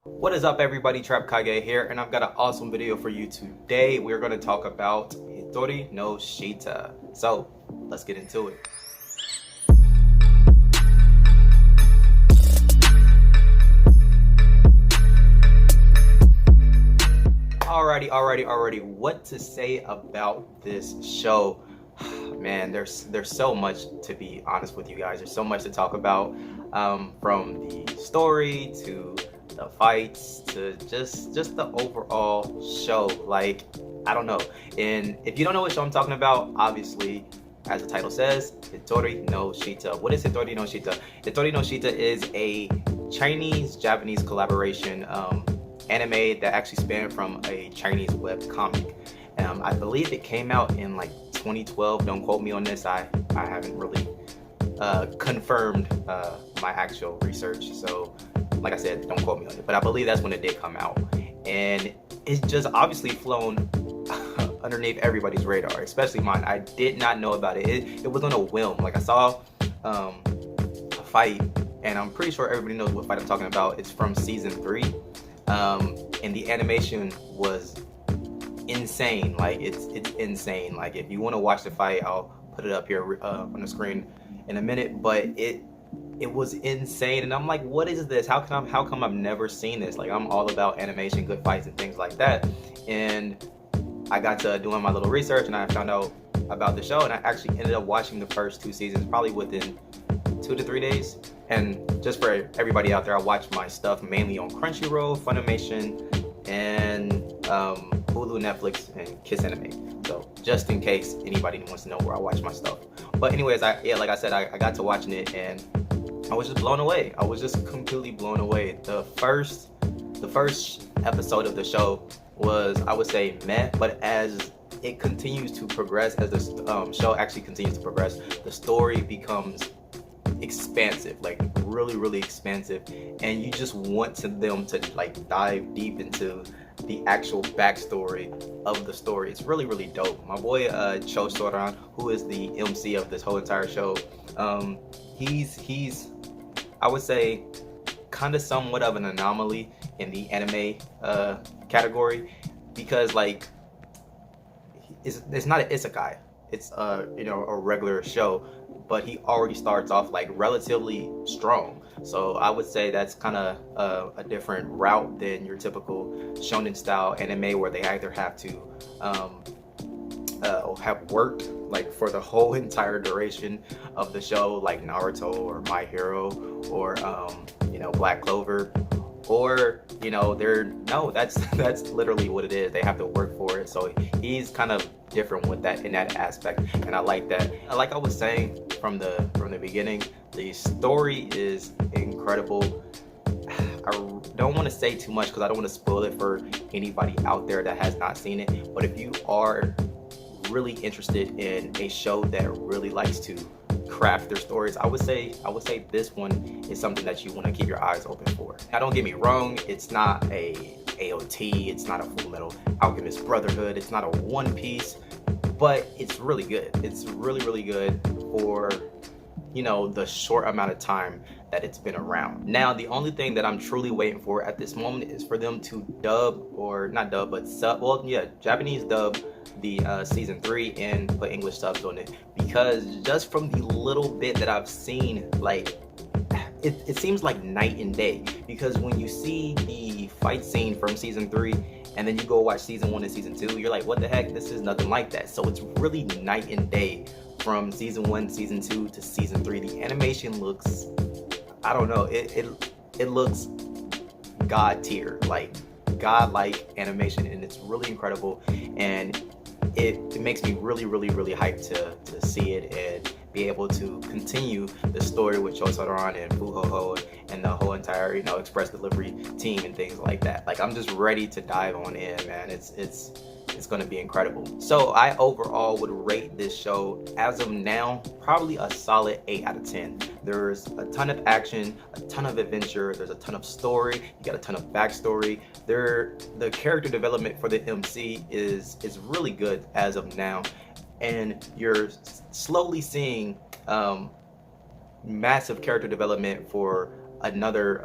What is up, everybody? Trap Kage here, and I've got an awesome video for you today. We're going to talk about Hitori no Shita. So let's get into it. Alrighty. What to say about this show? Man, there's so much, to be honest with you guys. There's so much to talk about, from the story to the fights to just the overall show. Like, I don't know. And if you don't know what show I'm talking about, obviously, as the title says, Hitori no Shita. What is Hitori no Shita? Hitori no Shita is a Chinese-Japanese collaboration anime that actually spanned from a Chinese web comic. I believe it came out in like 2012. Don't quote me on this. I haven't really confirmed my actual research. So, like I said, don't quote me on it. But I believe that's when it did come out. And it's just obviously flown underneath everybody's radar, especially mine. I did not know about it. It was on a whim. Like, I saw a fight, and I'm pretty sure everybody knows what fight I'm talking about. It's from season 3. And the animation was insane. Like, it's insane. Like, if you want to watch the fight, I'll put it up here on the screen in a minute. But it was insane, and I'm like, what is this? How come I've never seen this? Like, I'm all about animation, good fights, and things like that. And I got to doing my little research, and I found out about the show, and I actually ended up watching the first 2 seasons probably within 2 to 3 days. And just for everybody out there, I watch my stuff mainly on Crunchyroll, Funimation, and Hulu, Netflix, and Kiss Anime. So just in case anybody wants to know where I watch my stuff. But anyways, like I said, I got to watching it, and I was just blown away. I was just completely blown away. The first episode of the show was, I would say, meh, but as it continues to progress, as the show actually continues to progress, the story becomes expansive, like really expansive, and you just want them to like dive deep into the actual backstory of the story. It's really dope. My boy Soran, who is the MC of this whole entire show, he's I would say kind of somewhat of an anomaly in the anime category, because like it's not an isekai. It's a regular show, but he already starts off like relatively strong. So I would say that's kind of a different route than your typical shonen style anime, where they either have to have worked like for the whole entire duration of the show, like Naruto or My Hero or Black Clover, or that's literally what it is. They have to work for it. So he's kind of different with that, in that aspect, and I like that. Like I was saying from the beginning, the story is incredible. I don't want to say too much because I don't want to spoil it for anybody out there that has not seen it. But if you are really interested in a show that really likes to craft their stories, I would say this one is something that you want to keep your eyes open for. Now, don't get me wrong, it's not a AOT, it's not a Full Metal Alchemist Brotherhood, it's not a One Piece, but it's really good. It's really good for the short amount of time that it's been around. Now, the only thing that I'm truly waiting for at this moment is for them to dub, or not dub, but sub, well, yeah, Japanese dub the season 3 and put English subs on it, because just from the little bit that I've seen, like it seems like night and day. Because when you see the fight scene from season 3 and then you go watch season 1 and season 2, you're like, what the heck, this is nothing like that. So it's really night and day from season 1, season 2 to season 3. The animation looks, I don't know, it looks god tier, like godlike animation, and it's really incredible. And it makes me really hyped to see it and be able to continue the story with Soran and Fuhoho and the whole entire express delivery team and things like that. Like, I'm just ready to dive on in, man. It's going to be incredible. So I overall would rate this show, as of now, probably a solid 8 out of 10. There's a ton of action, a ton of adventure, there's a ton of story, you got a ton of backstory. The character development for the MC is really good as of now, and you're slowly seeing massive character development for another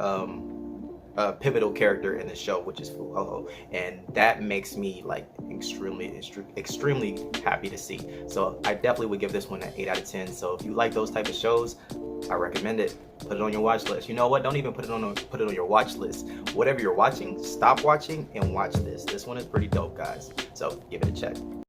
pivotal character in the show, which is Fuholo, and that makes me like extremely happy to see. So I definitely would give this one an 8 out of 10. So if you like those type of shows, I recommend it. Put it on your watch list. You know what? Don't even put it on your watch list. Whatever you're watching, stop watching and watch this. This one is pretty dope, guys. So give it a check.